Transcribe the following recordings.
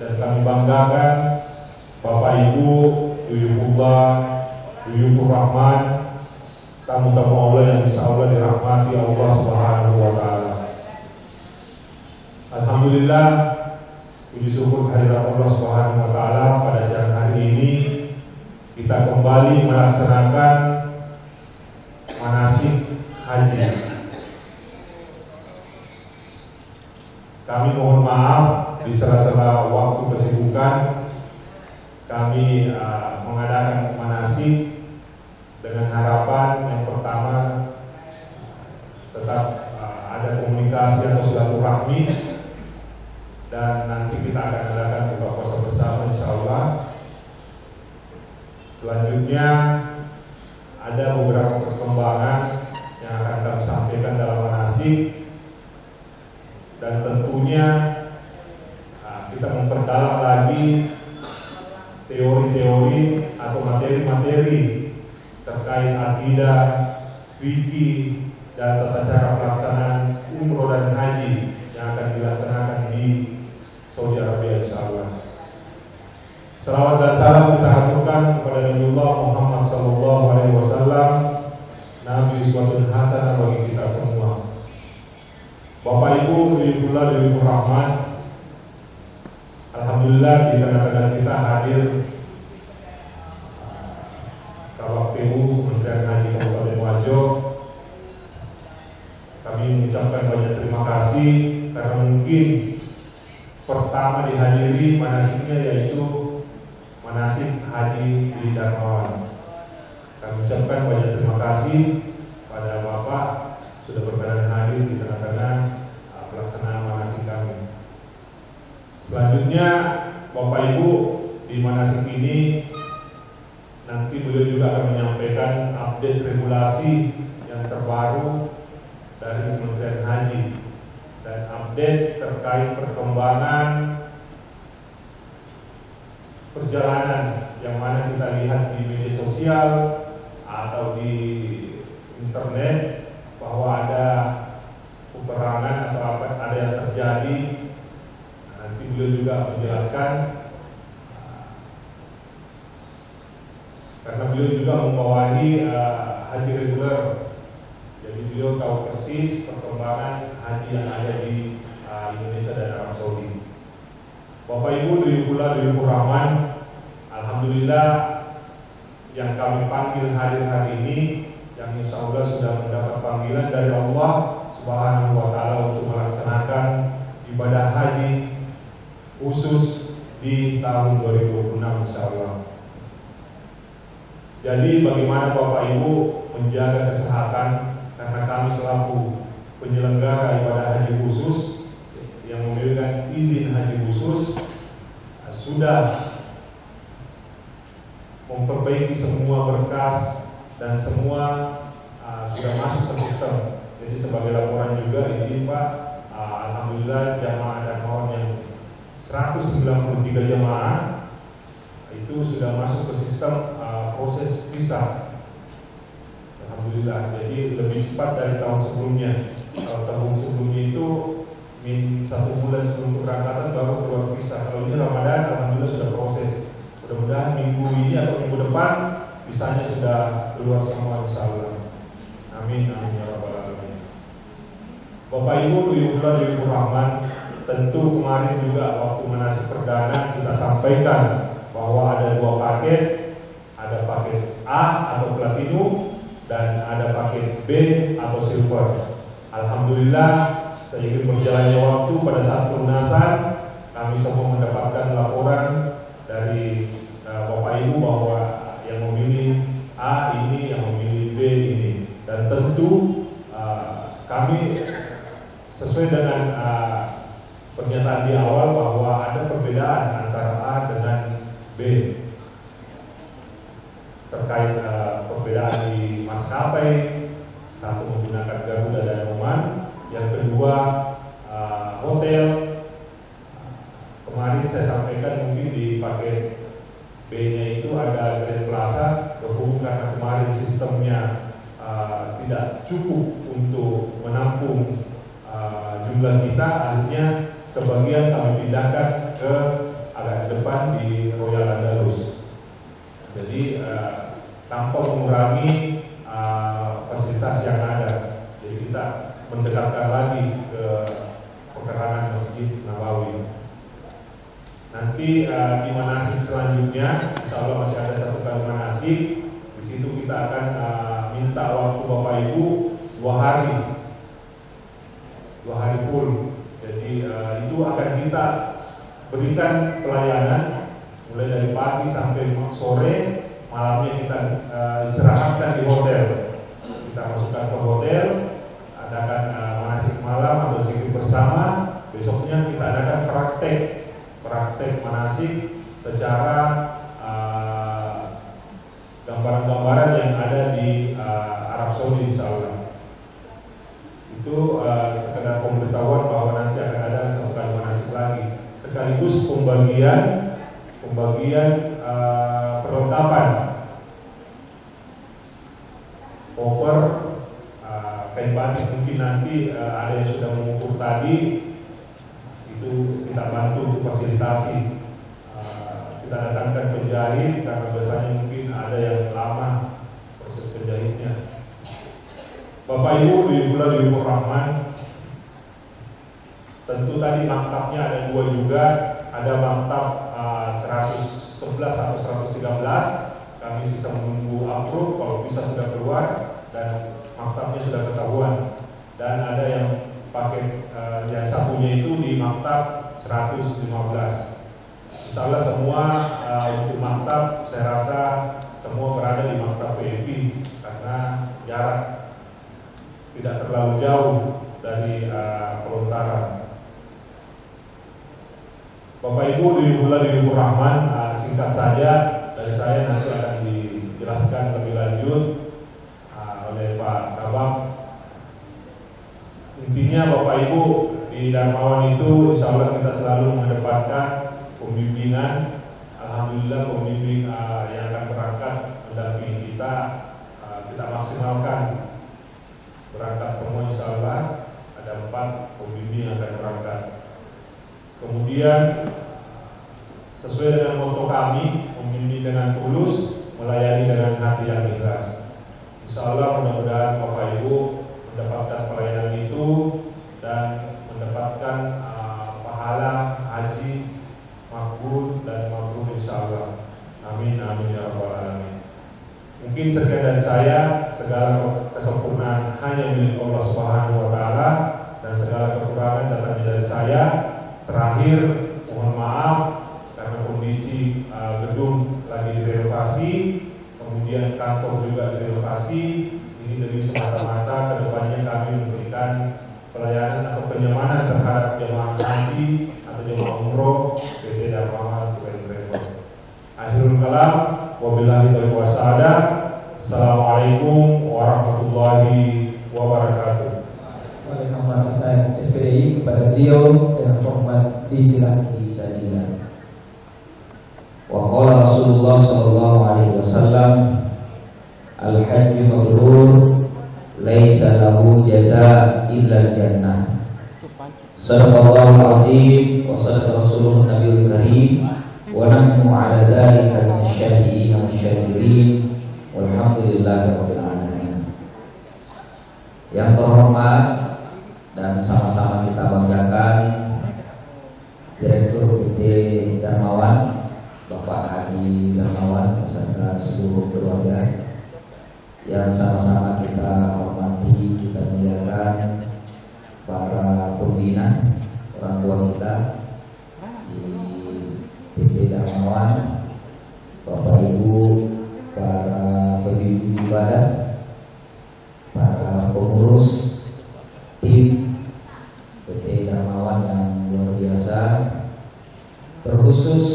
dan kami banggakan Bapak Ibu, Duyufullah, Duyufur Rahman, tamu-tamu Allah yang insya Allah dirahmati Allah Subhanahu wa Ta'ala. Alhamdulillah, puji syukur kehadirat Allah Subhanahu wa Ta'ala, pada siang hari ini kita kembali melaksanakan manasik haji. Kami mohon maaf di sela-sela waktu kesibukan kami mengadakan manasik dengan harapan yang pertama tetap ada komunikasi atau silaturahmi, dan nanti kita akan adakan buka puasa bersama insya Allah. Selanjutnya ada beberapa perkembangan yang akan kami sampaikan dalam manasik, dan tentunya kita memperdalam lagi teori-teori atau materi-materi terkait akidah, fikih, dan tata cara pelaksanaan umroh dan haji yang akan dilaksanakan di Saudi Arabia insyaallah. Salawat dan salam kita haturkan kepada Nabiullah Muhammad SAW, Nabi uswatun hasanah bagi kita semua. Bapak Ibu, Duyufullah, Duyufur Rahman, alhamdulillah di tengah-tengah kita hadir Kabak PU Kementerian Haji Kabupaten Wajo. Kami mengucapkan banyak terima kasih karena mungkin pertama dihadiri manasiknya yaitu manasik haji di Darmawan. Kami ucapkan banyak terima kasih pada Bapak sudah berkenan hadir di tengah-tengah pelaksanaan manasik kami. Selanjutnya Bapak Ibu, di manasik ini nanti beliau juga akan menyampaikan update regulasi yang terbaru dari Kementerian Haji dan update terkait perkembangan perjalanan yang mana kita lihat di media sosial atau di internet bahwa ada peperangan atau apa ada yang terjadi. Nanti beliau juga menjelaskan karena beliau juga membawahi haji reguler, jadi beliau tahu persis perkembangan haji yang ada di Indonesia dan Arab Saudi. Bapak Ibu, Duyufullah, Duyufur Rahman, alhamdulillah yang kami panggil hadir hari ini, yang insya Allah sudah mendapat panggilan dari Allah Subhanahu wa Ta'ala untuk melaksanakan ibadah haji khusus di tahun 2026 insya Allah. Jadi bagaimana Bapak Ibu menjaga kesehatan, karena kami selaku penyelenggara ibadah haji khusus yang memiliki izin haji khusus sudah memperbaiki semua berkas dan semua sudah masuk ke sistem. Jadi sebagai laporan juga izin Pak, alhamdulillah jamaah Darmawan yang 193 jamaah itu sudah masuk ke sistem proses visa. Alhamdulillah, jadi lebih cepat dari tahun sebelumnya. Kalau tahun sebelumnya itu satu bulan sebelum keberangkatan baru keluar visa. Kalau ini Ramadan, alhamdulillah sudah proses. Mudah-mudahan minggu ini atau minggu depan visanya sudah keluar semua insyaallah. Amin, amin ya rabbal alamin. Bapak Ibu, Duyufullah, Duyufur Rahman, tentu kemarin juga waktu manasik perdana kita sampaikan bahwa ada dua paket, ada paket A atau platinum dan ada paket B atau silver. Alhamdulillah, seiring berjalannya waktu pada saat pelunasan kami semua mendapatkan laporan dari Bapak Ibu bahwa yang memilih A ini, yang memilih B ini, dan tentu kami sesuai dengan pernyataan di awal bahwa ada perbedaan antara A dengan B terkait perbedaan di maskapai, satu menggunakan Garuda dan Oman, yang kedua hotel. Kemarin saya sampaikan mungkin di paket B-nya itu ada Grand Plaza, berhubung karena kemarin sistemnya tidak cukup untuk menampung jumlah kita, akhirnya sebagian kami pindahkan ke agak depan di Royal Andalus. Jadi tanpa mengurangi fasilitas yang ada. Jadi kita mendekatkan lagi ke pekarangan Masjid Nabawi. Nanti di manasik selanjutnya, insya Allah masih ada satu kali manasik. Di situ kita akan minta waktu Bapak Ibu 2 hari full. Jadi itu akan kita berikan pelayanan mulai dari pagi sampai sore. Malamnya kita istirahatkan di hotel. Kita masukkan ke hotel, adakan manasik malam atau zikir bersama. Besoknya kita adakan praktek manasik secara gambaran-gambaran yang ada di Arab Saudi, insya Allah. Itu sekedar pemberitahuan bahwa nanti akan ada satu kali manasik lagi, sekaligus pembagian perlengkapan koper kain batik. Mungkin nanti ada yang sudah mengukur tadi, itu kita bantu untuk fasilitasi. Kita datangkan penjahit karena biasanya mungkin ada yang lama proses penjahitnya. Bapak Ibu di bulan Libur Rahman, tentu tadi maktabnya ada 2 juga. Ada maktab 111 atau 113. Kami sisa menunggu approve, kalau bisa sudah keluar dan maktabnya sudah ketahuan. Dan ada yang pakai yang satunya itu di maktab 115. Insya Allah semua untuk maktab saya rasa semua berada di maktab PMP karena jarak tidak terlalu jauh dari pelontaran. Bapak Ibu di bulan Libur Rahman, singkat saja dari saya, nanti akan dijelaskan lebih lanjut oleh Pak Kabak. Intinya Bapak Ibu di Darmawan itu insya Allah kita selalu mengedepankan pembimbingan. Alhamdulillah pembimbing yang akan berangkat mendampingi kita maksimalkan. Berangkat semua insya Allah, ada 4 pembimbing yang akan berangkat. Kemudian sesuai dengan motto kami, membimbing dengan tulus, melayani dengan hati yang ikhlas. Insya Allah mudah-mudahan Bapak Ibu mendapatkan pelayanan itu dan mendapatkan pahala haji makbul dan mabrur insya Allah. Amin amin ya rabbal alamin. Mungkin sekian dari saya. Segala kesempurnaan hanya milik Allah Subhanahu wa taala dan segala kekurangan datangnya dari saya. Terakhir mohon maaf karena kondisi gedung lagi direnovasi, kemudian kantor juga direnovasi. Ini demi semata-mata kedepannya kami memberikan pelayanan atau kenyamanan terhadap jemaah haji atau jemaah umroh PT Darmawan Tour and Travel. Akhirul kalam, wabillahi taufiq wassalaam. Assalamualaikum warahmatullahi wabarakatuh. Waalaikumsalam. SPDI kepada beliau dengan hormat disilakan disajikan. Wa qala Rasulullah sallallahu alaihi wasallam, al-hajju mabrur laisa lahu jazaa illa jannah. Sadaqallahul azim wa sadaqa rasuluhu nabiyul karim wa nahnu ala dzalika minasyahidin wasyakirin walhamdulillahirabbil alamin. Yang terhormat dan sama-sama kita banggakan Direktur PT Darmawan Bapak Haji Darmawan beserta seluruh keluarga yang sama-sama kita hormati, kita muliakan para pembina, orang tua kita di PT Darmawan, Bapak Ibu, para pembimbing ibadah, para pengurus tim PT Darmawan yang luar biasa, terkhusus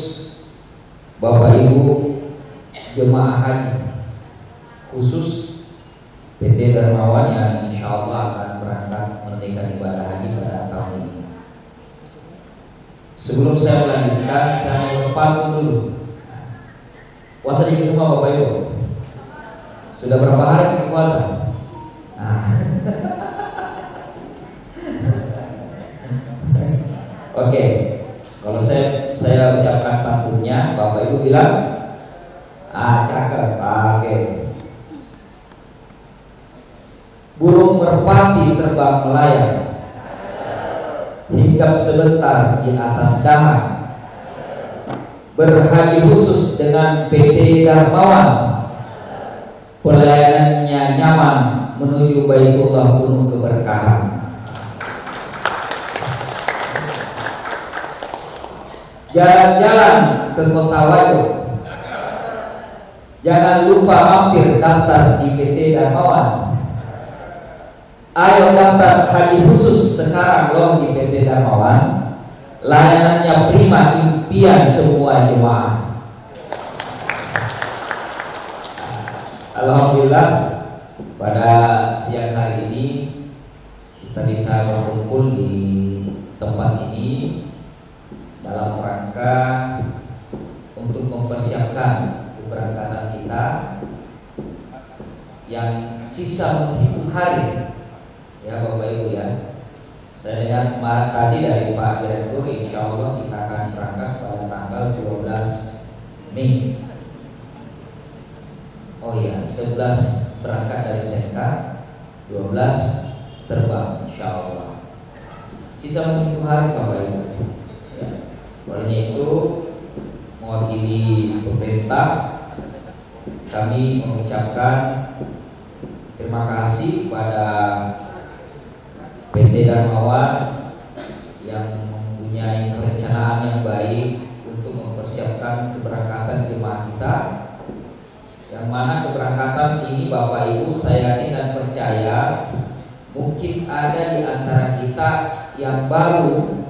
Bapak Ibu jemaah haji khusus PT Darmawan yang insya Allah akan berangkat menunaikan ibadah haji pada tahun ini. Sebelum saya melanjutkan, saya mau pantun dulu. Puasa dikit semua Bapak Ibu. Sudah berapa hari ini puasa? Oke, kalau saya ucapkan santunnya, Bapak Ibu bilang, cakep, pakai. Burung merpati terbang melayang, hinggap sebentar di atas dahan, berhaji khusus dengan PT Darmawan, pelayanannya nyaman menuju Baitullah penuh keberkahan. Jalan-jalan ke Kota Wajo, jangan lupa mampir daftar di PT Darmawan. Ayo daftar haji khusus sekarang loh di PT Darmawan. Layanannya prima, impian semua jemaah. Alhamdulillah pada siang hari ini kita bisa berkumpul di tempat ini dalam rangka untuk mempersiapkan keberangkatan kita yang sisa menghitung hari. Ya Bapak Ibu ya, saya dengar kemarin tadi dari Pak Direktur, insya Allah kita akan berangkat pada tanggal 12 Mei. Oh iya, 11 berangkat dari Senka, 12 terbang insya Allah. Sisa menghitung hari Bapak Ibu ya. Olehnya itu mewakili pemerintah, kami mengucapkan terima kasih pada PT Darmawan yang mempunyai perencanaan yang baik untuk mempersiapkan keberangkatan jemaah kita, yang mana keberangkatan ini Bapak Ibu saya yakin dan percaya mungkin ada di antara kita yang baru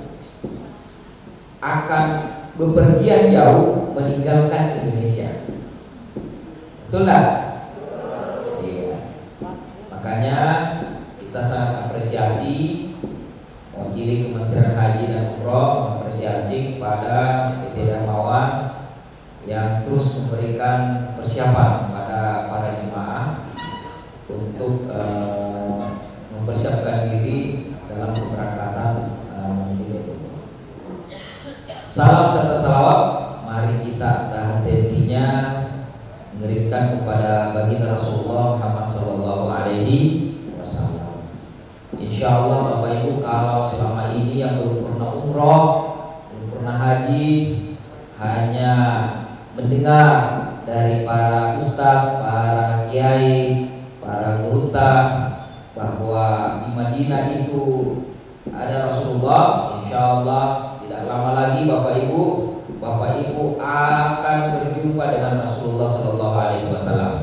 akan bepergian jauh meninggalkan Indonesia. Betul tak? Iya. Makanya kita sangat apresiasi mewakili Kementerian Haji dan Umroh, mengapresiasi kepada PT Darmawan yang terus memberikan persiapan kepada para jemaah untuk mempersiapkan diri dalam keberangkatan menuju Baitullah. Salam serta salawat, mari kita hati-hatinya mengirimkan kepada baginda Rasulullah Muhammad sallallahu alaihi wasallam. Insya Allah Bapak Ibu, kalau selama ini yang belum pernah umroh, belum pernah haji, hanya mendengar dari para ustadz, para kiai, para gurita bahwa di Madinah itu ada Rasulullah, insya Allah tidak lama lagi Bapak Ibu akan berjumpa dengan Rasulullah Sallallahu Alaihi Wasallam.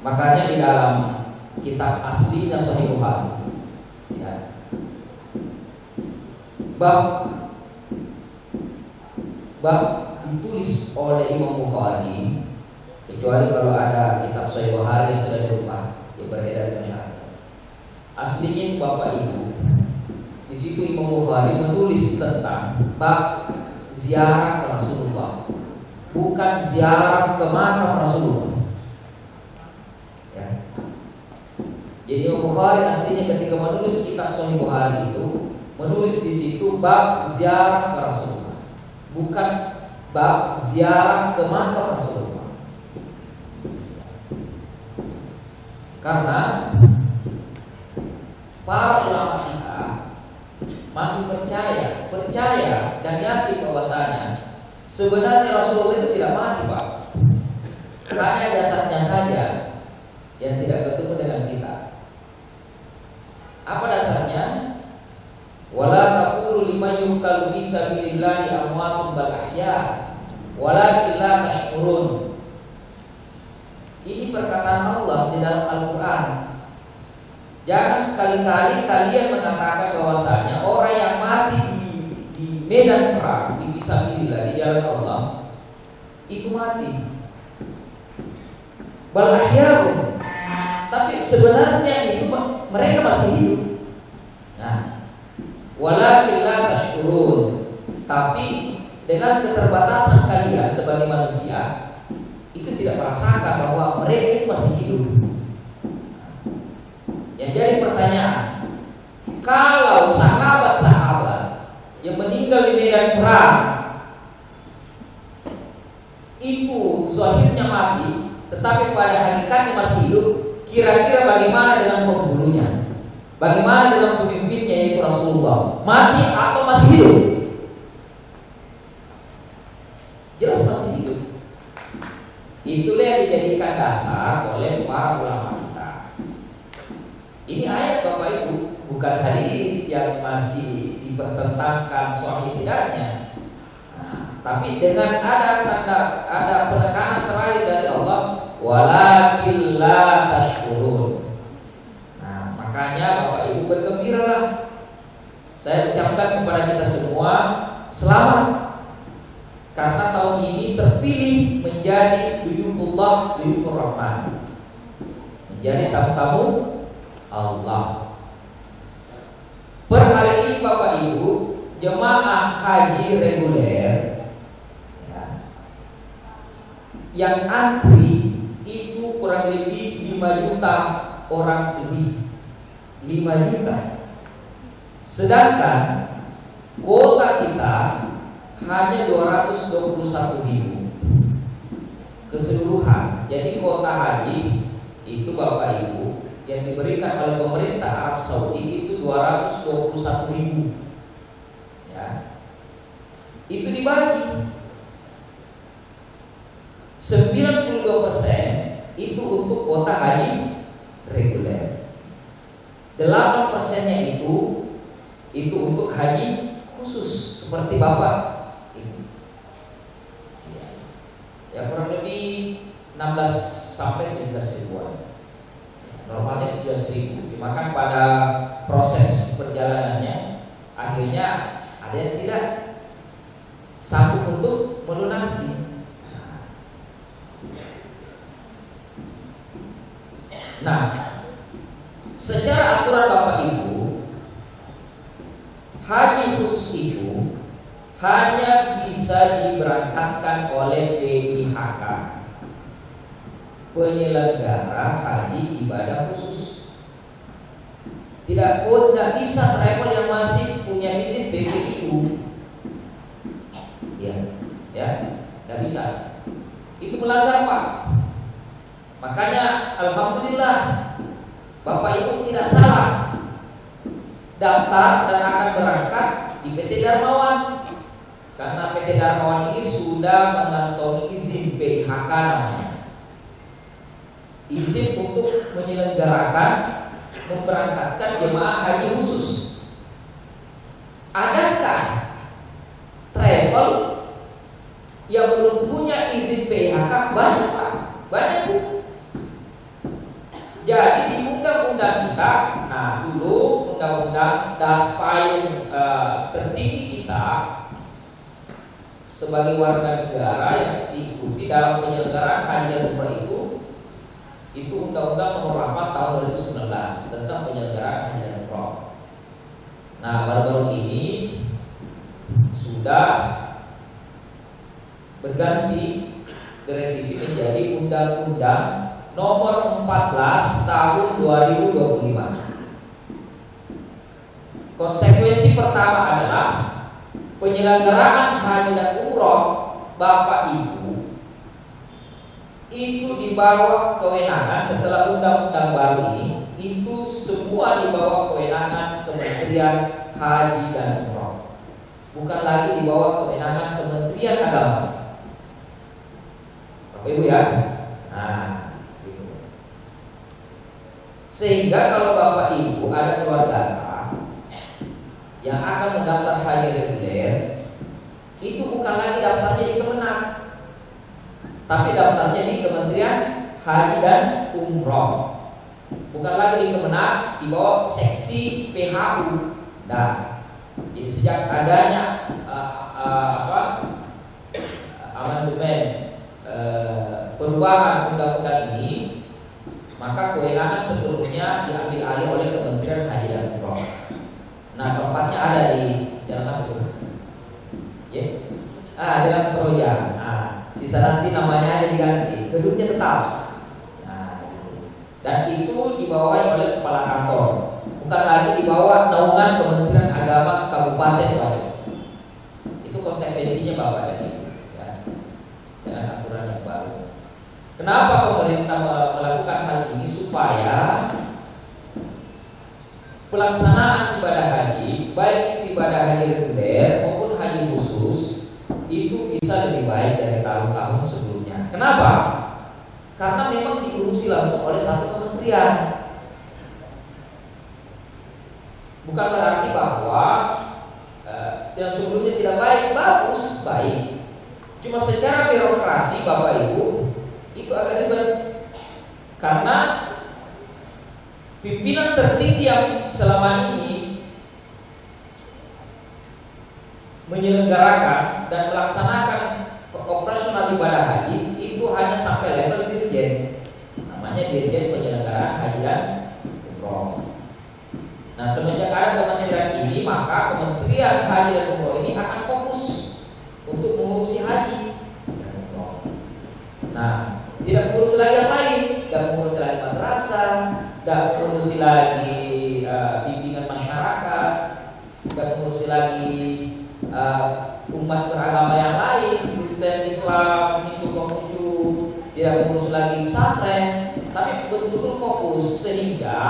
Makanya di dalam kitab aslinya Sahih Bukhari, ya, bab ditulis oleh Imam Bukhari, kecuali kalau ada kitab Sahih Bukhari yang sudah dirubah, yang beredar di masyarakat. Aslinya itu Bapak Ibu, di situ Imam Bukhari menulis tentang bab ziarah ke Rasulullah, bukan ziarah ke makam Rasulullah. Ya. Jadi Imam Bukhari aslinya ketika menulis kitab Sahih Bukhari itu menulis di situ bab ziarah ke Rasulullah, bukan bab ziarah ke makam Rasulullah. Karena para ulama kita masih percaya dan yakin bahwasanya sebenarnya Rasulullah itu tidak mati, Pak. Hanya dasarnya saja yang tidak ketemu dengan kita. Apa dasarnya? Wala taqulu liman yuqtalu fi sabilillahi amwatun bal ahya walakin la tashkurun. Ini perkataan Allah di dalam Al-Qur'an. Jangan sekali-kali kalian mengatakan bahwasanya orang yang mati di medan perang, di fisabilillah, di jalan Allah itu mati. Bal ahya'un. Tapi sebenarnya itu mereka masih hidup. Nah, walakin la tashkurun. Tapi dengan keterbatasan kalian sebagai manusia itu tidak merasakan bahwa mereka itu masih hidup. Yang jadi pertanyaan, kalau sahabat-sahabat yang meninggal di medan perang itu zahirnya mati, tetapi pada hakikatnya masih hidup, kira-kira bagaimana dengan penghulunya? Bagaimana dengan pemimpinnya yaitu Rasulullah? Mati atau masih hidup? Jelas masih hidup. Itulah yang dijadikan dasar oleh para ulama kita. Ini ayat Bapak Ibu, bukan hadis yang masih dipertentangkan sahih tidaknya. Tapi dengan ada penekanan terakhir dari Allah, walakin la tashkurun. Nah, makanya Bapak Ibu bergembiralah. Saya ucapkan kepada kita semua selamat, karena tahun ini terpilih menjadi duyufullah, duyufur rahman, menjadi tamu-tamu Allah. Per hari ini Bapak Ibu, jemaah haji reguler yang antri itu kurang lebih 5 juta orang lebih, 5 juta. Sedangkan kuota kita hanya 221.000 keseluruhan. Jadi kuota haji itu Bapak Ibu yang diberikan oleh pemerintah Arab Saudi itu 221.000. Ya. Itu dibagi 92% itu untuk kuota haji reguler. 8%-nya itu untuk haji khusus seperti Bapak Ibu. Ya kurang lebih 16 sampai 17 ribuan. Normalnya 17.000. Cuma kan pada proses perjalanannya akhirnya ada yang tidak sanggup untuk melunasi. Nah, secara aturan Bapak Ibu, haji khusus itu hanya bisa diberangkatkan oleh PIHK, penyelenggara haji ibadah khusus. Tidak bisa travel yang masih punya izin PPIU. Ya, nggak bisa. Itu melanggar, Pak. Makanya alhamdulillah Bapak Ibu tidak salah daftar dan akan berangkat di PT Darmawan, karena PT Darmawan ini sudah mengantongi izin PIHK namanya, izin untuk menyelenggarakan memberangkatkan jemaah haji khusus. Adakah travel yang belum punya izin PIHK? Banyak, Pak, banyak, Bu. Jadi di undang-undang kita, nah dulu undang-undang payung tertinggi kita sebagai warga negara yang diikuti dalam penyelenggaraan haji dan umrah itu undang-undang nomor 8 tahun 2019 tentang penyelenggaraan haji dan umrah. Nah, baru-baru ini sudah berganti, direvisi menjadi undang-undang nomor 14 tahun 2025. Konsekuensi pertama adalah penyelenggaraan haji dan umroh Bapak Ibu itu di bawah kewenangan setelah undang-undang baru ini, itu semua di bawah kewenangan Kementerian Haji dan Umroh, bukan lagi di bawah kewenangan Kementerian Agama. Bapak Ibu ya. Nah, sehingga kalau Bapak Ibu ada keluarga yang akan mendaftar haji reguler, itu bukan lagi daftarnya di Kemenak, tapi daftarnya di Kementerian Haji dan Umroh. Bukan lagi di Kemenak, di bawah seksi PHU. Nah, jadi sejak adanya amandemen perubahan undang-undang ini, maka kewenangan sepenuhnya diambil alih oleh Kementerian Haji dan Umroh. Nah, tempatnya ada di Jalan apa itu? Ya, Jalan Seroja. Nah, sisa nanti namanya aja diganti, gedungnya tetap. Nah, gitu. Dan itu dibawahi oleh kepala kantor, bukan lagi di bawah naungan Kementerian Agama Kabupaten Wajo. Itu konsekuensinya Bapak dan Ibu. Ya. dengan aturan yang baru. Kenapa pemerintah melakukan hal ini? Supaya pelaksanaan ibadah haji, baik itu ibadah haji reguler maupun haji khusus, itu bisa lebih baik dari tahun-tahun sebelumnya. Kenapa? Karena memang diurusi langsung oleh satu kementerian. Bukan berarti bahwa yang sebelumnya tidak baik, bagus, baik. Cuma secara birokrasi Bapak Ibu itu agak ribet. Karena pimpinan tertinggi yang selama ini menyelenggarakan dan melaksanakan operasional ibadah haji itu hanya sampai level dirjen, namanya dirjen penyelenggaraan haji dan umroh. Nah, semenjak ada kementerian ini, maka Kementerian Haji dan Umroh ini akan fokus untuk mengurusi haji dan umroh. Nah, tidak mengurusi lagi yang lain, tidak mengurusi lagi madrasah, tidak mengurusi lagi bimbingan masyarakat, tidak mengurusi lagi umat beragama yang lain, Kristen, Islam, Hindu, Konghucu, tidak mengurusi lagi pesantren, tapi betul-betul fokus sehingga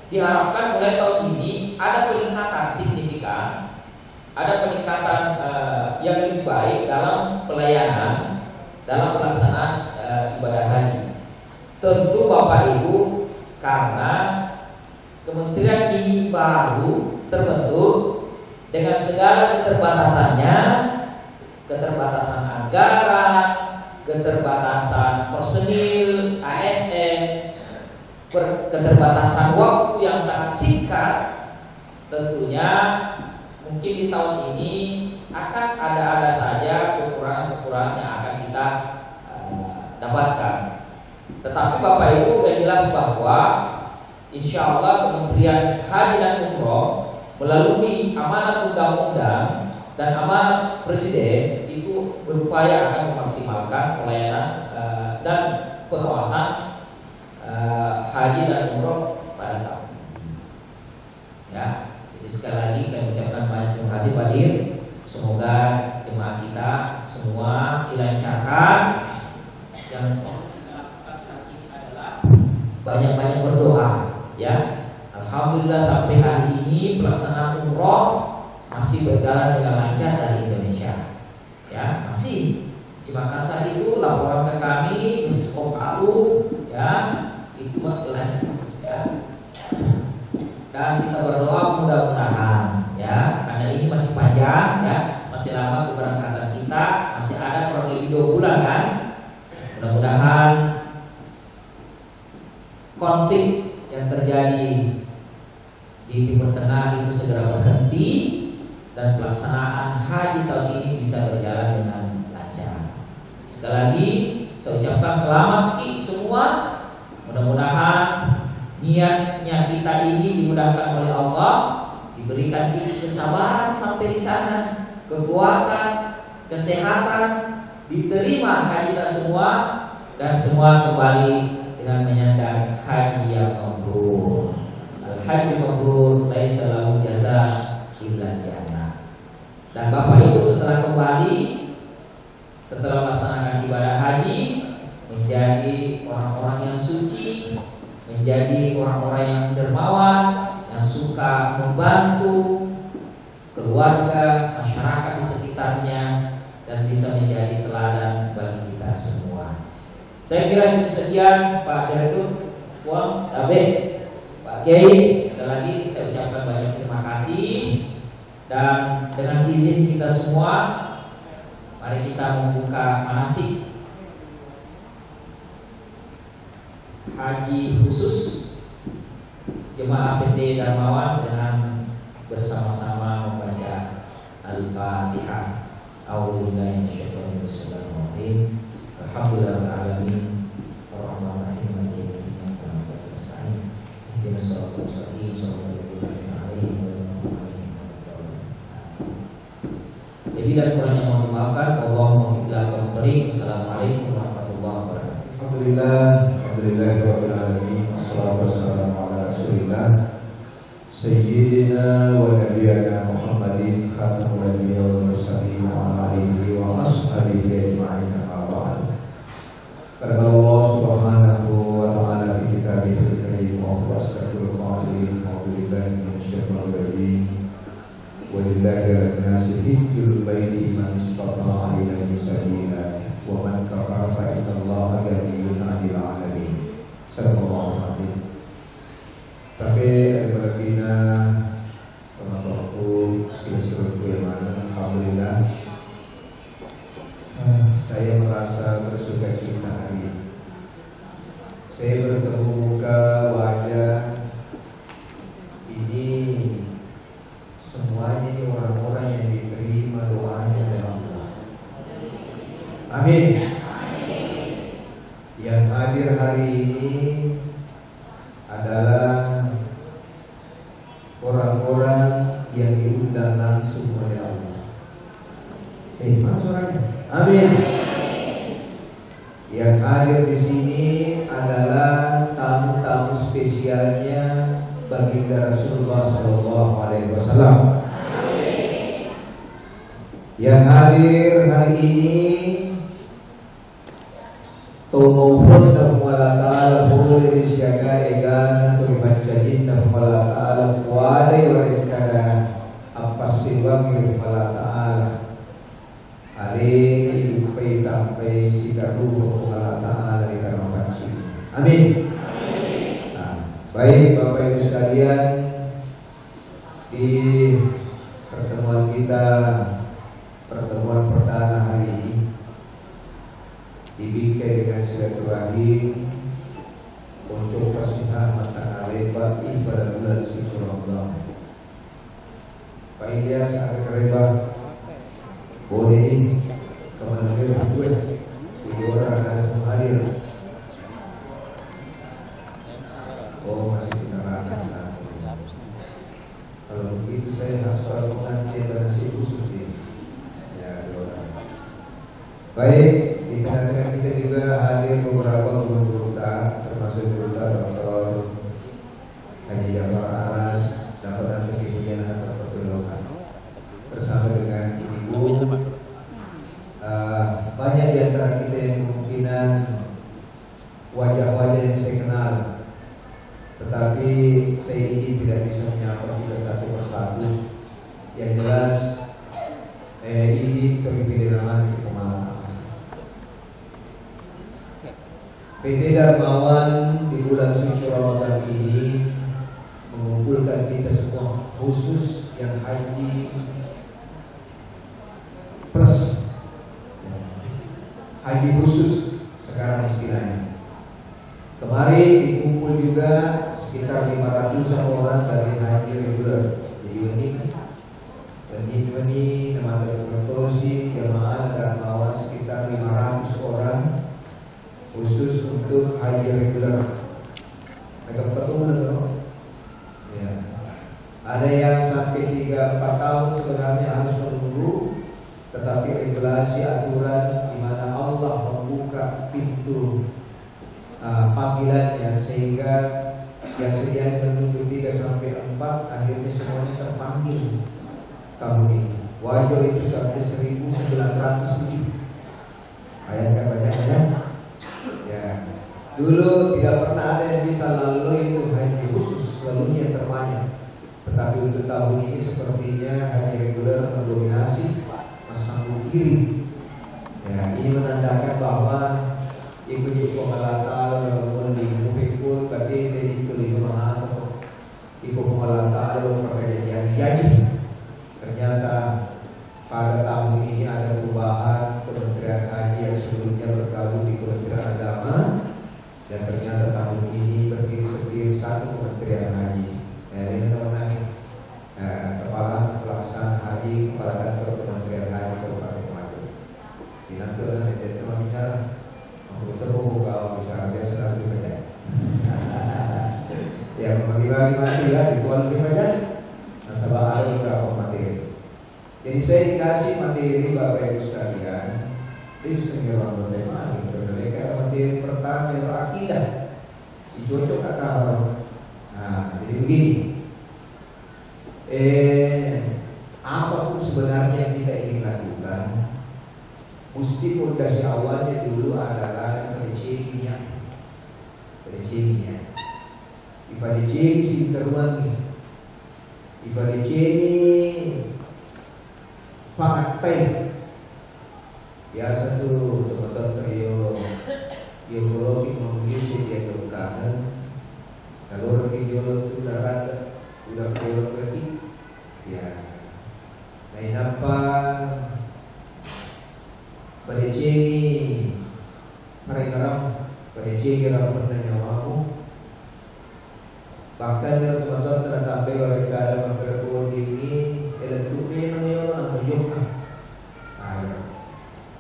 diharapkan mulai tahun ini ada peningkatan signifikan, ada peningkatan yang lebih baik dalam pelayanan, dalam pelaksanaan ibadah haji. Tentu Bapak Ibu, karena kementerian ini baru terbentuk dengan segala keterbatasannya, keterbatasan anggaran, keterbatasan personil, ASN, keterbatasan waktu yang sangat singkat, tentunya mungkin di tahun ini akan ada saja kekurangan-kekurangan yang akan kita dapatkan. Tetapi Bapak Ibu yang jelas bahwa insya Allah Kementerian Haji dan Umroh melalui amanat undang-undang dan amanat Presiden itu berupaya akan memaksimalkan pelayanan dan pengawasan haji dan umroh pada tahun ini. Ya, jadi sekali lagi kami ucapkan banyak terima kasih Pak Dir. Semoga jemaah kita semua dilancarkan. Yang kita lakukan saat ini adalah banyak-banyak berdoa. Ya, alhamdulillah sampai hari ini pelaksanaan umroh masih berjalan dengan lancar dari Indonesia. Ya, masih di Makassar itu laporan ke kami di Kopatu, ya, itu masih lancar, ya. Dan kita berdoa mudah-mudahan, ya, karena ini masih panjang, ya, masih lama keberangkatan kita, masih ada kurang lebih 2 bulan kan. Mudah-mudahan konflik yang terjadi di Timur Tengah itu segera berhenti dan pelaksanaan haji tahun ini bisa berjalan dengan lancar. Sekali lagi saya ucapkan selamat semua. Mudah-mudahan niatnya kita ini dimudahkan oleh Allah, diberikan kesabaran sampai di sana, kekuatan, kesehatan, diterima haji kita semua, dan semua kembali dengan menyandang haji yang mabrur. Al-haji mabrur laisa lahu jazaa illa jannah. Dan Bapak Ibu setelah kembali, setelah melaksanakan ibadah haji, menjadi orang-orang yang suci, menjadi orang-orang yang dermawan, yang suka membantu keluarga, masyarakat di sekitarnya, dan bisa menjadi teladan bagi kita semua. Saya kira cukup sekian Pak Direktur, Puang, Tabe, Pak Kiai. Sekali lagi saya ucapkan banyak terima kasih, dan dengan izin kita semua, mari kita membuka manasik haji khusus jemaah PT Darmawan dengan bersama-sama membaca Al-Fatihah. A'udzubillahi minasyaitonir rajim. Alhamdulillahirabbil alamin. Arrahmanirrahim. Maliki yaumiddin. Iyyaka nasta'in. Ihdinas siratal mustaqim. Shiratal ladzina an'amta 'alaihim. Jadi dan kurangnya mohon dimaafkan. Allahumma fiqhil thariq. Assalamualaikum warahmatullahi wabarakatuh. Alhamdulillahirabbil alamin. Wassalatu wassalamu ala Rasulillah Sayyidina wa nabiyana Muhammadin khatamul anbiya wal mursalin wa ala alihi wa ashabihi ajma'in. walillahi 'alan nasi hijjul baiti man istata'a ilaihi sabila wa man kafara fa innallaha ghaniyyun 'anil 'alamin. Sallallahu alaihi. Tapi alhamdulillah teman-temanku silsilah yang mana alhamdulillah saya merasa bersuka-cita hari ini. Saya bertemu muka wajah ini semuanya ini orang-orang yang diterima doanya oleh Allah. Amin. Yang hadir hari ini adalah orang-orang yang diundang langsung oleh Allah. Mana suaranya? Amin. Yang hadir di sini adalah tamu-tamu spesialnya baginda Rasulullah SAW. Yang hadir hari ini tumupun dan wala ta'ala boleh disiaga egana tulipanjajin dan wala ta'ala wale warekada apa siwangi wala ta'ala hari hidupai tampai sikaru wala ta'ala di karma panci. Amin. Baik Bapak Ibu sekalian, di pertemuan kita, pertemuan perdana hari ini dibikin dengan silaturahim untuk persiapan tanah lebar ibadah bulan suci Ramadan. Pak Ilyas agak lebar, boleh ini kemana dia berdua, 7 orang ada semua hadir. Oh masih kenarakan satu. Kalau begitu saya harus selalu menanti nasi khusus ini. Ya, 2 orang. Baik, di tengah-tengah kita juga hadir beberapa guru termasuk guru Dr. Haji Jafar Aras, Dapat Pembimbingan atau Perbelokan. Bersama dengan Ibu, banyak di antara kita yang kemungkinan wajah-wajah yang saya kenal. Tetapi saya ini tidak bisa menyapa kita satu persatu. Yang jelas ini terpilih nama di Pemalang. PT Darmawan di bulan suci Ramadan ini mengumpulkan kita semua, khusus yang haji plus haji khusus sekarang istilahnya. Kemarin dikumpul juga sekitar 500 orang dari haji reguler. Jadi ini teman-teman tertosi jemaah Darmawan sekitar 500 orang khusus untuk haji reguler. Agak betul ya. Ada yang sampai 3-4 tahun sebenarnya harus menunggu, tetapi regulasi aturan di mana Allah membuka pintu panggilannya sehingga yang sedianya menunggu 3-4 akhirnya semuanya terpanggil tahun ini. Wajah itu sampai 1.900 lebih. Bayangkan banyaknya. Ya, dulu tidak pernah ada yang bisa lalu itu haji khusus, selalunya yang terbanyak. Tetapi untuk tahun ini sepertinya haji reguler mendominasi masang kiri. Ya, ini menandakan bahwa ikut pengalatan namun di pikul kati itu 5 atau ikut pengalatan perkejadian jadi ternyata pada tahun ini ada perubahan Kementerian Haji yang sebelumnya bergabung di Kementerian Agama, dan ternyata tahun ini berdiri satu Kementerian Haji. Ini namanya Kepala Pelaksana Haji, Kepala Kantor Kementerian Haji Kabupaten Madu. Dinantikan itu misalnya terbuka bisa biasa lebih banyak. Yang bagi-bagi mati ya dituan lebih banyak. Nasabah ada beberapa materi. Jadi saya dikasih materi Bapak Ibu sekalian. Ini setengah orang tema gitu. Mereka materi pertama yang akidah. Si cocok tak tahu. Nah, jadi begini. Apapun sebenarnya yang kita ingin lakukan, mesti fondasi awalnya dulu adalah percayanya. Ibadah sing terwangi. Ibadah Pangatay. Biasa tuh teman-teman trio yang kalau mengisi dia kanan, kalau orang jual tuh udah jual lagi, ya. Lain apa? Pada ciri mereka pernah nyawamu. Bahkan dalam teman-teman terdapat mereka dalam berbuat ini, itu memang orang berjumpa.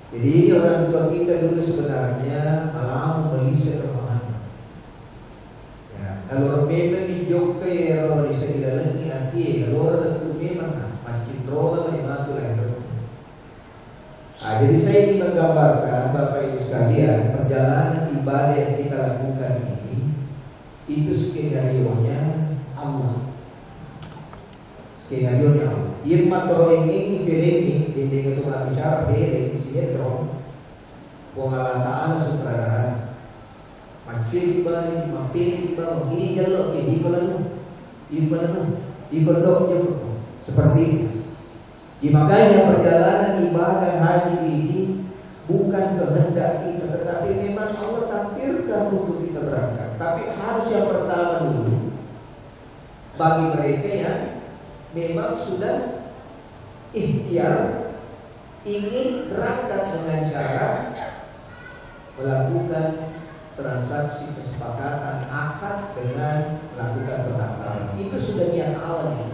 Jadi ini orang tua kita dulu sebenarnya malam melisa kemana. Ya, kalau memang di Jogja ya kalau di sekitar lagi hati, kalau orang itu memang macam rola memang lahir. Jadi saya ingin menggambarkan Bapak Ibu sekalian, perjalanan ibadah yang kita lakukan ini itu skenario-nya Allah. Skenario-nya Allah. Irma ini feeling ini ketua bicara feeling sinetron. Allah Taala sutradara. Macam bani, mampir bani, ini jalur ini ibadahnya seperti itu. Makanya perjalanan ibadah haji ini bukan kehendak kita, tetapi memang Allah takdirkan untuk kita berangkat. Tapi harus yang pertama dulu bagi mereka yang memang sudah ikhtiar ingin berangkat dengan cara melakukan transaksi kesepakatan akad dengan melakukan pendaftaran. Itu sudah niat awalnya.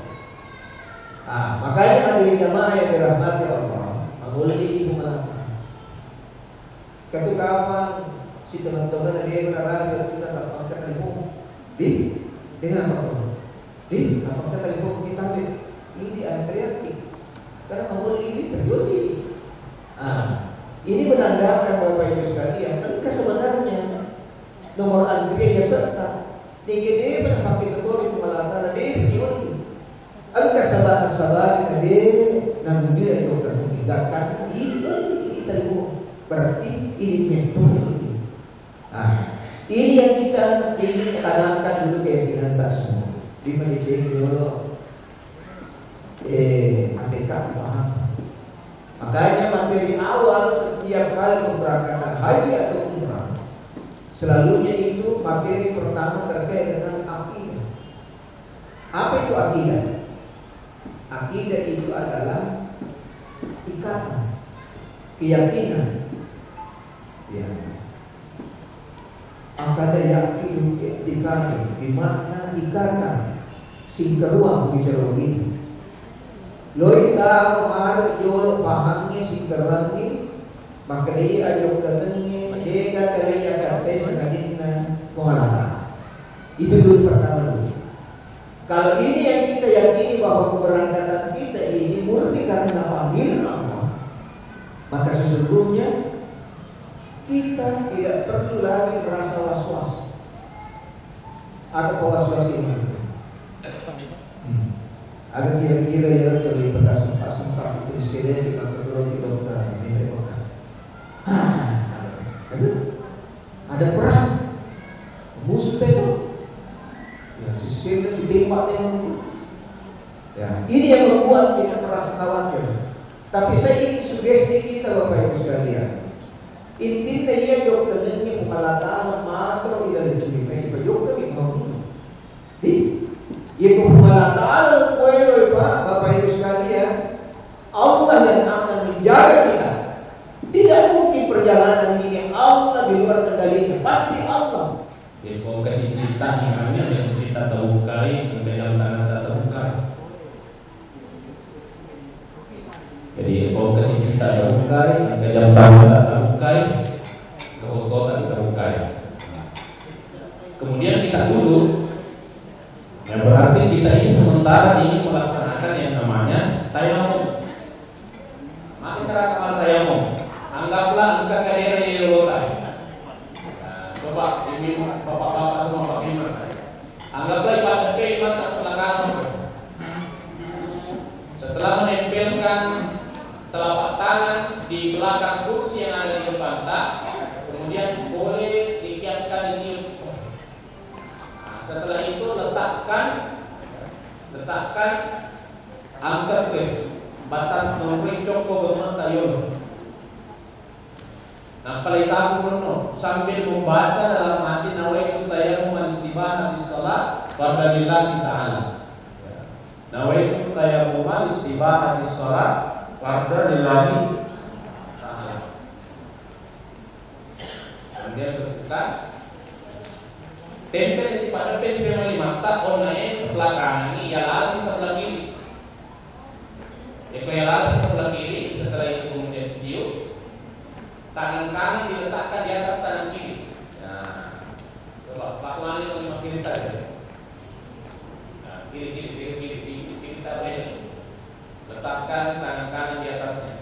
Makanya hadirin jamaah yang dirahmati Allah, menguliti hukuman. Ketika apa si teman-teman dia berharap kita dapat telepon, dengan apa? Dapat telepon kita ini antrian karena menguliti ini terjadi. Ini menandakan Bapak Ibu sekalian, mereka sebenarnya nomor antriannya serta. Dia pernah pakai teori pengalatan dia berjuang. Angka sabar namun dia itu tertinggalkan ini terlalu berarti ini metode. Ini yang kita ingin tanamkan dulu keyakinan tak semua. Di pendidikan dulu hakikat paham. Makanya materi awal setiap kali memberangkatkan haji atau umrah selalunya itu materi pertama terkait dengan akidah. Apa itu akidah? Akidah itu adalah ikatan, keyakinan. Ya. Akada yakin ikatan, di mana ikatan singkeruang bicara ini. Loita kemarin jual pahamnya singkeruangnya, maka dia ajak katanya, jika kalian kata sengaja mengalah. Itu dulu pertama dulu. Kalau ini yang kita yakini bahwa keberangkatan kita ini murni karena panggilan Allah, maka sesungguhnya kita tidak perlu lagi merasa was-was atau was-was ini. Agak kira-kira ya dari bekas sempat itu disini di kantor di dokter ini dokter. Ada perang musuh itu. Sistem yang ya, ini yang membuat kita merasa khawatir. Tapi saya ingin sugesti kita Bapak Ibu sekalian. Intinya ia dokternya pengalaman matro tidak diceritakan berjokter yang mau ini. Ia pengalaman kuelo Bapak Ibu sekalian. Allah yang akan menjaga kita. Tidak mungkin perjalanan ini Allah di luar kendalinya. Pasti Allah. Kalau kecicitan kami ada cita terbukai, dalam tanah tak terbukai. Jadi kalau kecicitan terbukai, dalam tanah tak terbukai, kehormatan tak terbukai. Kemudian kita duduk, yang berarti kita ini sementara ini melaksanakan yang namanya tayamum. Maka cara amal tayamum, anggaplah engkau kadere lotai. Coba ibu bapak-bapak semua pakai mana? Anggaplah ibadah ibadah sebelah kanan. Setelah menempelkan telapak tangan di belakang kursi yang ada di depan tak, kemudian boleh dikiaskan di tiup. Setelah itu letakkan angkat ke batas nungguin coko bermata yun. Nah, paling satu benar sambil membaca dalam hati nawaitu tayammum istibahah di salat fardalillahi ta'ala. Nawaitu tayammum istibahah di salat fardalillahi ta'ala. Kemudian berkata tempel isi pada PSB mata onai sebelah kanan ini ialah si sebelah kiri. Ialah si sebelah kiri. Setelah itu kemudian tiup. Tangan kanan diletakkan di atas tangan kiri. Nah, coba Pak Wali yang lima kiri tadi. Nah, kiri tadi. Letakkan tangan kanan di atasnya.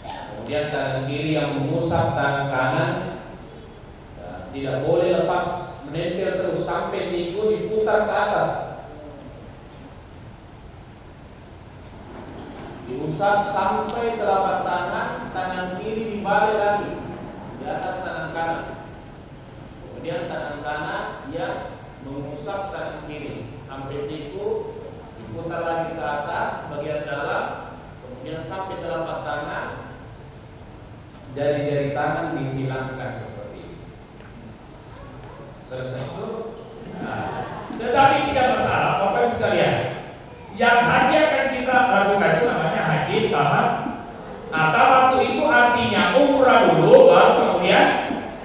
Kemudian tangan kiri yang mengusap tangan kanan. Nah, tidak boleh lepas, menempel terus sampai siku diputar ke atas. Diusap sampai telapak tangan kiri dibalik lagi di atas tangan kanan. Kemudian tangan kanan yang mengusap tangan kiri sampai situ, diputar lagi ke atas bagian dalam, kemudian sampai telapak tangan, jari-jari tangan disilangkan seperti ini. Selesai itu. Nah, tetapi tidak masalah, Bapak Ibu sekalian. Yang haji akan kita lakukan itu namanya haji tamat. Tamat itu artinya umrah dulu, baru kemudian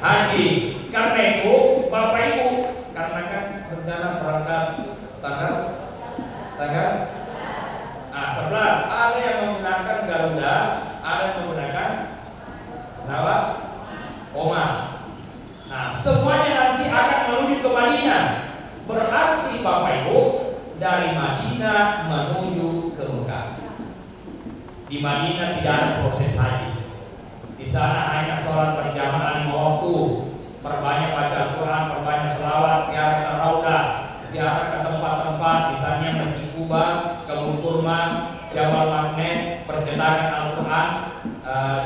haji. Karena itu Bapak Ibu, karena kan rencana berangkat tanggal 11, ada yang menggunakan Garuda, ada yang menggunakan pesawat Omar. Nah, semuanya nanti akan menuju ke Madinah. Berarti Bapak Ibu dari Madinah menuju ke Mekah. Di Madinah tidak ada proses haji. Di sana hanya sholat berjamaah 5 waktu, perbanyak baca Al-Quran, perbanyak selawat, ziarah ke Raudhah, ziarah ke tempat-tempat, misalnya Masjid Kuba, Kebun Kurma, Jabal Magnet, percetakan Al-Quran,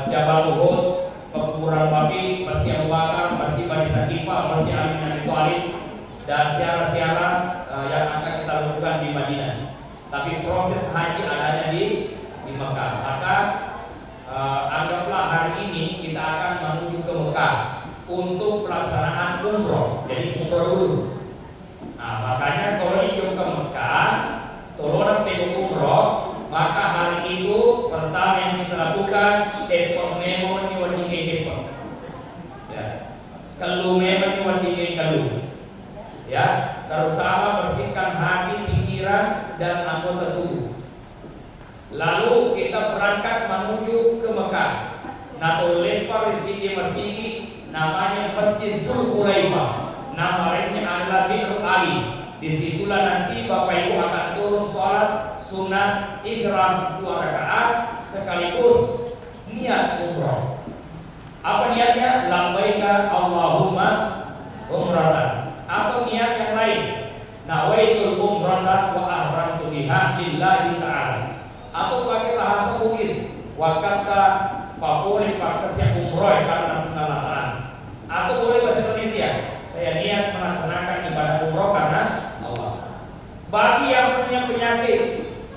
Jabal Uhud, Pekuburan Baqi, Masjid Abu Bakar, Masjid Bani Thaqifah, Masjid Ali bin Abi Thalib, dan ziarah-ziarah yang akan kita lakukan di Madinah. Tapi proses haji adanya di Mekah. Maka anggaplah hari ini kita akan menuju ke Mekah untuk pelaksanaan umroh. Jadi umroh dulu. Nah, makanya kalau ingin ke Mekah, tolong ke umroh, maka hari itu pertama yang kita lakukan ekor memo niwani ekor. Ya. Kalau memo niwani kalau. Ya, terutama bersihkan hati, pikiran dan anggota tubuh. Lalu kita berangkat menuju ke Mekah. Nato lempar risiki masigi namanya Masjid Zulhulaifah. Nama lainnya adalah Bi'r Ali. Disitulah nanti Bapak Ibu akan turun sholat sunat ihram 2 rakaat sekaligus niat umroh. Apa niatnya? Labbaika Allahumma umratan. Atau niat yang lain, nawaitul umrata wa ahramtu biha lillahi ta'ala. Atau pakai bahasa Bugis, wa kata papole pakasya umroh karena penalataan. Atau boleh bahasa Indonesia, saya niat melaksanakan ibadah umroh karena Allah. Bagi yang punya penyakit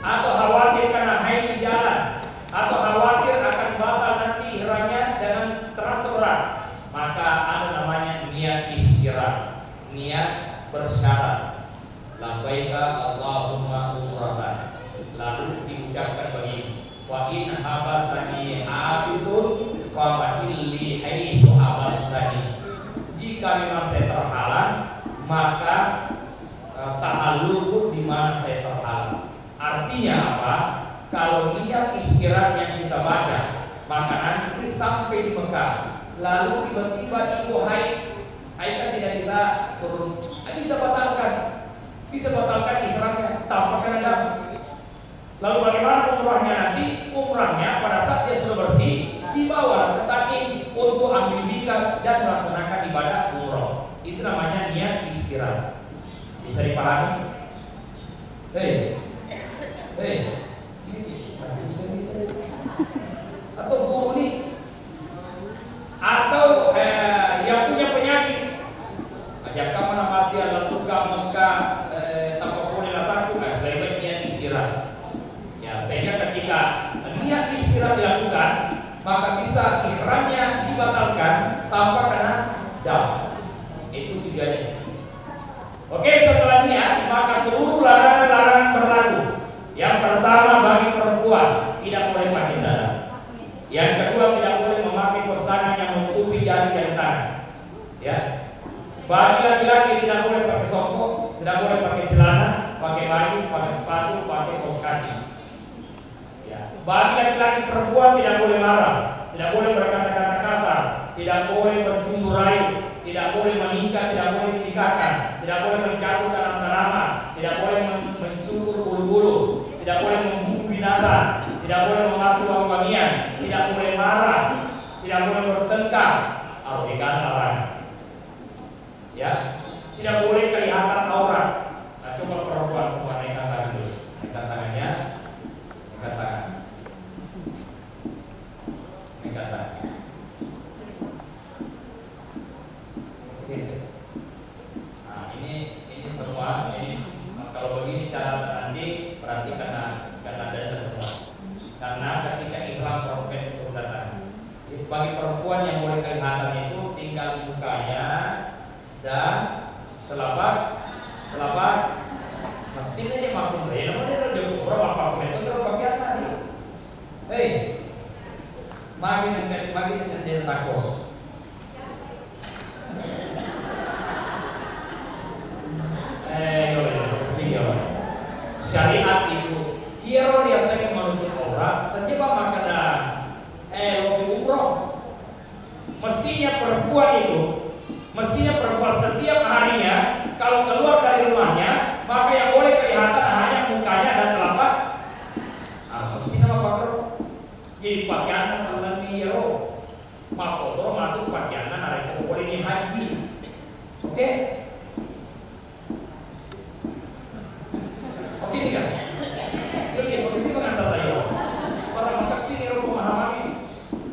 atau khawatir karena haid di jalan, atau khawatir akan batal nanti ihramnya dengan terasa berat, maka ada namanya niat istirahat. Niat bersyarat labbaika Allahumma umratan. Lalu diucapkan begini, fa in habasani habisun fa mahilli haitsu habastani. Jika memang saya terhalang, maka tahallulku di mana saya terhalang. Artinya apa? Kalau niat istirahat yang kita baca, maka nanti sampai di Mekah, lalu tiba-tiba ibu haid kan tidak bisa turun, bisa batalkan ihramnya tanpa kena. Lalu bagaimana umrahnya nanti? Umrahnya pada saat dia sudah bersih dibawa ke Takim untuk ambil mikot dan melaksanakan ibadah umroh. Itu namanya niat istirahat. Bisa dipahami? Atau furuni, atau yang punya penyakit, ajak kamu namati Allah tuka Mekah tanpa boleh lasaku, lebih baik niat istirahat. maka bisa ihramnya dibatalkan tanpa kena dam. Itu tujuannya. Oke, setelah ini maka seluruh larangan-larangan berlaku. Yang pertama, bagi perempuan tidak boleh pakai cadar. Yang kedua, tidak boleh memakai kaos tangan yang menutupi jari tangan. Ya. Bagi laki-laki tidak boleh pakai songkok, tidak boleh pakai celana, pakai baju, pakai sepatu, pakai kaos kaki. Ya. Bagi laki-laki perempuan tidak boleh marah, tidak boleh berkata-kata kasar, tidak boleh berjumbu rayu, tidak boleh menikah, tidak boleh dinikahkan, tidak boleh mencabut tanaman-tanaman, tidak boleh mencukur bulu-bulu, tidak boleh membunuh binatang, tidak boleh mengatur wangi-wangian, tidak boleh marah, tidak boleh bertengkar. Aldegan larangan. Ya, tidak boleh kelihatan aurat. Nah, coba perempuan semua naikkan tangan dulu, naikkan tangannya, naikkan tangan, naikkan tangan. Nah, ini semua ini kalau begini cara nanti berarti karena denda semua. Karena ketika ihram perempuan itu datang, bagi perempuan yang boleh kelihatan itu tinggal mukanya dan telapak mesti aja maupun rela mana ada orang apa itu berapa bagian tadi. Hei, bagi dengan takos. Syariat itu hieror biasanya menutup aurat, ternyata makna umroh. Mestinya perempuan setiap harinya kalau keluar dari rumahnya, maka yang boleh kelihatan hanya mukanya dan telapak. Mestinya apa bro? Jadi pakaiannya salami hieror, makotor matu pakaiannya narik boleh ini haji. Oke? Oke nih kan? Jadi posisi pengantar tayo. Orang makasih nih pemahaman.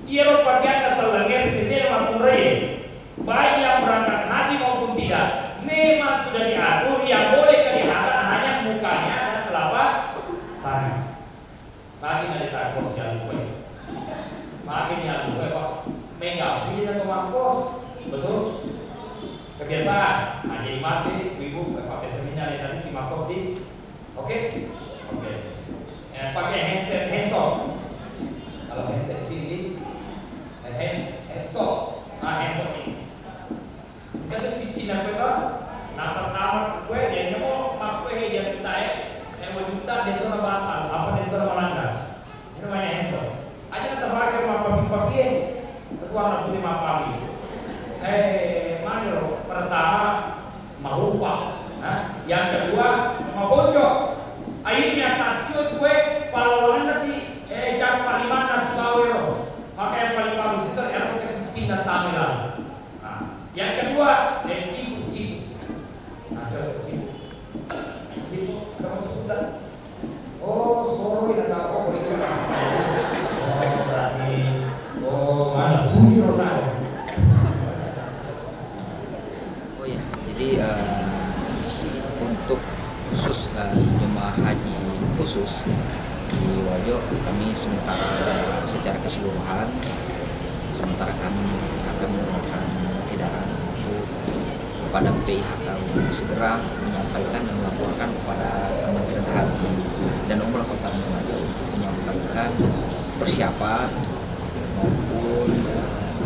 Hieror pakaian asal lengger sisi yang maupun raya. Baik yang berangkat haji maupun tidak, memang sudah diatur yang boleh kelihatan hanya mukanya dan telapak tangan. Bagi nanti takos yang lupa. Bagi yang lupa pak, mengambil atau mampus, betul? Kebiasaan. Jadi mati, ibu pakai seminar tadi di mampus di. Oke. Pakai handsock. Kalau handset sini, handsock. Handsock ini. Kita cincin apa itu? Nah pertama gue dia mau pakai dia minta yang mau minta dia itu batal. Apa dia itu melanggar? Ini namanya handsock. Aja kata pakai papi. Keluar langsung 5 pagi. Mana lo? Pertama merupak. Yang kedua membocok. Akhirnya tasut gue pahlawan nasi jam paling mana si bawero. Maka yang paling bagus itu erok kecil dan tamilan. Yang kedua cipu. Coba cipu. Cipu, kamu ciputan. Oh, soro yang tak boleh kita. Berarti mana sujud nah. Oh ya, jadi untuk khusus jemaah haji khusus di Wajo, kami secara keseluruhan kami akan mengeluarkan edaran untuk kepada PIHK untuk segera menyampaikan dan melaporkan kepada Kementerian Haji dan Umroh Kabupaten Wajo untuk menyampaikan persiapan maupun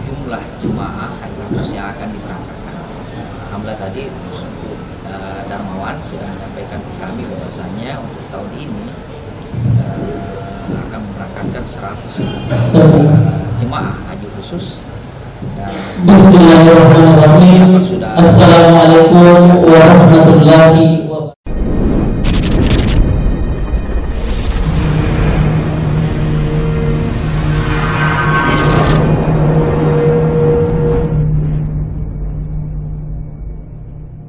jumlah jemaah haji khusus yang akan diberangkatkan. Alhamdulillah tadi untuk Darmawan sudah menyampaikan ke kami bahwasanya untuk tahun ini akan memberangkatkan 100 jemaah haji khusus. Bismillahirrahmanirrahim. Assalamualaikum warahmatullahi